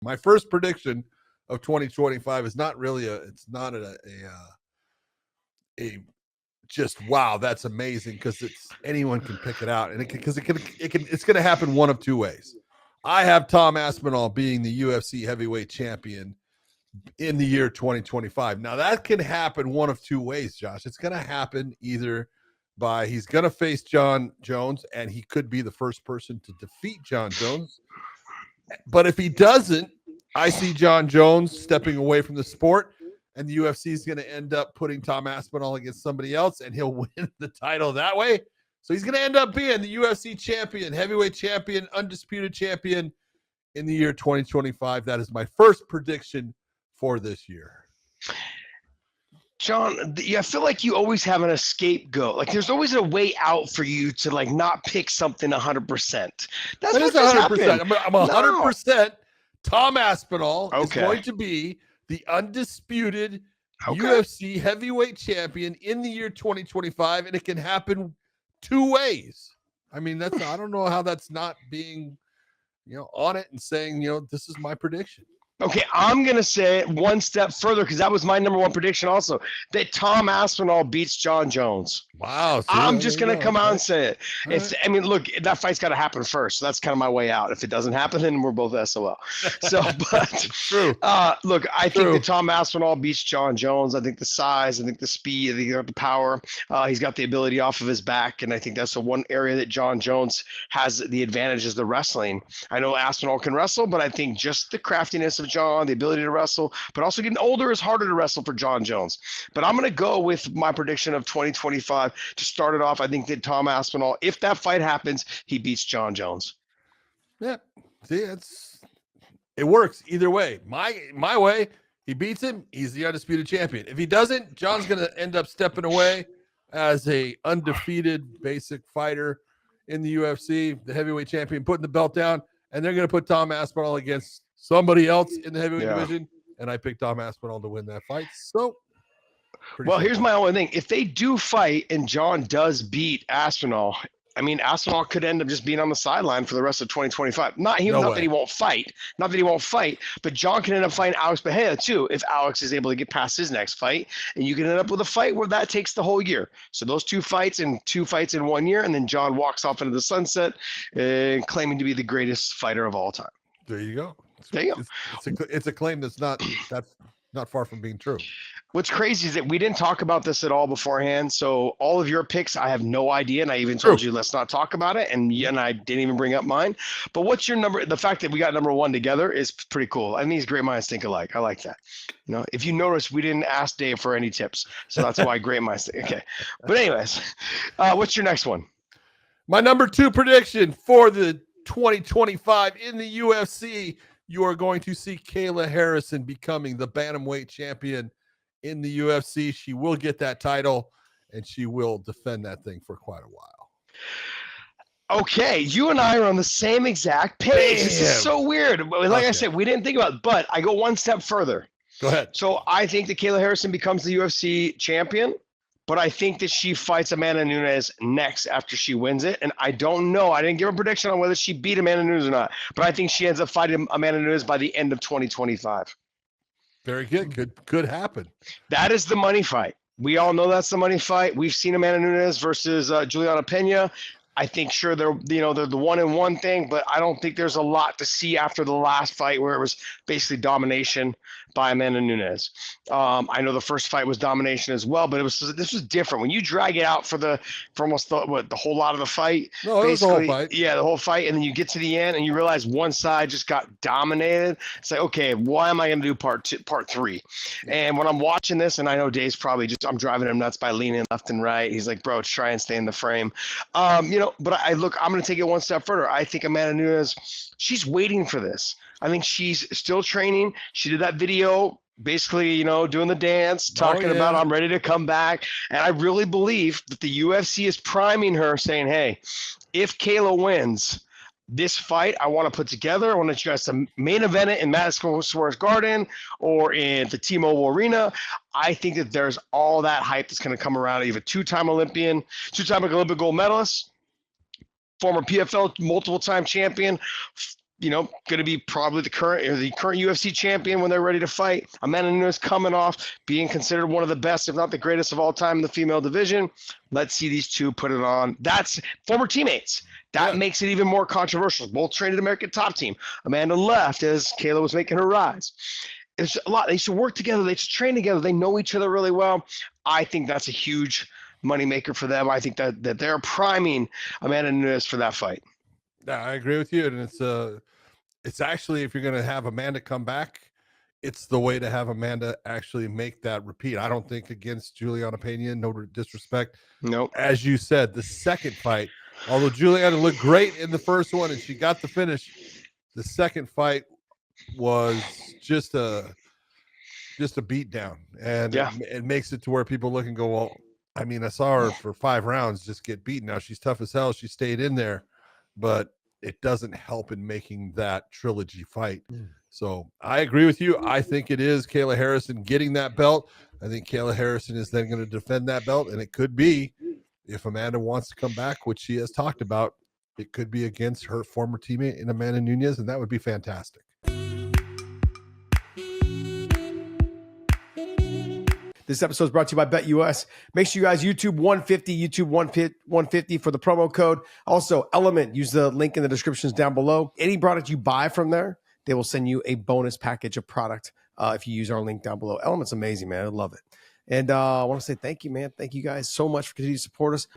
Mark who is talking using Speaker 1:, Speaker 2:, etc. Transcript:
Speaker 1: My first prediction of 2025 is not really a just wow, that's amazing, because anyone can pick it out, and it's going to happen one of two ways. I have Tom Aspinall being the UFC heavyweight champion in the year 2025. Now that can happen one of two ways, Josh. It's going to happen either by he's going to face Jon Jones, and he could be the first person to defeat Jon Jones. But if he doesn't, I see Jon Jones stepping away from the sport, and the UFC is going to end up putting Tom Aspinall against somebody else, and he'll win the title that way. So he's going to end up being the UFC champion, heavyweight champion, undisputed champion in the year 2025. That is my first prediction for this year.
Speaker 2: John, I feel like you always have an scapegoat. Like there's always a way out for you to like not pick something 100%. That's what just 100%.
Speaker 1: Happened. I'm 100%. Tom Aspinall is going to be the undisputed UFC heavyweight champion in the year 2025, and it can happen two ways. I mean, I don't know how that's not being, on it and saying, this is my prediction.
Speaker 2: Okay, I'm going to say it one step further, because that was my number one prediction also, that Tom Aspinall beats Jon Jones.
Speaker 1: Wow.
Speaker 2: I'm just going to come out and say it. I mean, look, that fight's got to happen first. So that's kind of my way out. If it doesn't happen, then we're both SOL. So, but
Speaker 1: True.
Speaker 2: Look, I think that Tom Aspinall beats Jon Jones. I think the size, I think the speed, I think the power. He's got the ability off of his back, and I think that's the one area that Jon Jones has the advantage is the wrestling. I know Aspinall can wrestle, but I think just the craftiness of Jon, the ability to wrestle, but also getting older is harder to wrestle for Jon Jones. But I'm going to go with my prediction of 2025 to start it off. I think that Tom Aspinall, if that fight happens, he beats Jon Jones.
Speaker 1: Yeah. See, it works either way. My way, he beats him, he's the undisputed champion. If he doesn't, Jon's going to end up stepping away as a undefeated basic fighter in the UFC, the heavyweight champion, putting the belt down, and they're going to put Tom Aspinall against somebody else in the heavyweight division, and I picked Tom Aspinall to win that fight. So,
Speaker 2: here's my only thing. If they do fight and Jon does beat Aspinall, I mean, Aspinall could end up just being on the sideline for the rest of 2025. Not that he won't fight, but Jon can end up fighting Alex Bahia too if Alex is able to get past his next fight, and you can end up with a fight where that takes the whole year. So those two fights in 1 year, and then Jon walks off into the sunset, claiming to be the greatest fighter of all time.
Speaker 1: There you go.
Speaker 2: There you go.
Speaker 1: It's a claim that's not far from being true.
Speaker 2: What's crazy is that we didn't talk about this at all beforehand. So all of your picks, I have no idea. And I even told you, let's not talk about it. And I didn't even bring up mine. But what's your number? The fact that we got number one together is pretty cool. I think these great minds think alike. I like that. If you notice, we didn't ask Dave for any tips. So that's why great minds think. Okay. But anyways, what's your next one?
Speaker 1: My number two prediction for the 2025 in the UFC, you are going to see Kayla Harrison becoming the bantamweight champion in the UFC. She will get that title, and she will defend that thing for quite a while.
Speaker 2: Okay, you and I are on the same exact page. This is so weird. Like I said, we didn't think about it, but I go one step further.
Speaker 1: Go ahead.
Speaker 2: So I think that Kayla Harrison becomes the UFC champion, but I think that she fights Amanda Nunes next after she wins it. And I don't know. I didn't give a prediction on whether she beat Amanda Nunes or not, but I think she ends up fighting Amanda Nunes by the end of 2025.
Speaker 1: Very good. Could happen.
Speaker 2: That is the money fight. We all know that's the money fight. We've seen Amanda Nunes versus Juliana Pena. I think they're the 1-1 thing, but I don't think there's a lot to see after the last fight where it was basically domination by Amanda Nunes. I know the first fight was domination as well, but this was different. When you drag it out for almost the whole lot of the fight,
Speaker 1: no, it was the whole fight.
Speaker 2: Yeah, the whole fight, and then you get to the end and you realize one side just got dominated. It's like, okay, why am I going to do part 3? And when I'm watching this, and I know Dave's probably I'm driving him nuts by leaning left and right. He's like, bro, try and stay in the frame. But I'm going to take it one step further. I think Amanda Nunes, she's waiting for this. I think she's still training. She did that video basically, doing the dance, talking about I'm ready to come back. And I really believe that the UFC is priming her saying, hey, if Kayla wins this fight, I want to put together. I want you guys to main event it in Madison Square Garden or in the T-Mobile Arena. I think that there's all that hype that's going to come around. You have a two-time Olympic gold medalist, former PFL multiple-time champion, going to be probably the current UFC champion when they're ready to fight. Amanda Nunes coming off being considered one of the best, if not the greatest of all time in the female division. Let's see these two put it on. That's former teammates. That makes it even more controversial. Both trained at American Top Team. Amanda left as Kayla was making her rise. It's a lot. They used to work together. They used to train together. They know each other really well. I think that's a huge moneymaker for them. I think that they're priming Amanda Nunes for that fight.
Speaker 1: Yeah, I agree with you. And it's actually, if you're going to have Amanda come back, it's the way to have Amanda actually make that repeat. I don't think against Juliana Pena, no disrespect.
Speaker 2: Nope.
Speaker 1: As you said, the second fight, although Juliana looked great in the first one and she got the finish, the second fight was just a beat down. And it makes it to where people look and go, well, I mean, I saw her for 5 rounds just get beaten. Now she's tough as hell. She stayed in there, but it doesn't help in making that trilogy fight. So I agree with you. I think it is Kayla Harrison getting that belt. I think Kayla Harrison is then going to defend that belt. And it could be, if Amanda wants to come back, which she has talked about, it could be against her former teammate in Amanda Nunes. And that would be fantastic.
Speaker 3: This episode is brought to you by BetUS. Make sure you guys YouTube 150 for the promo code. Also, Element, use the link in the descriptions down below. Any product you buy from there, they will send you a bonus package of product if you use our link down below. Element's amazing, man. I love it. And I want to say thank you, man. Thank you guys so much for continuing to support us.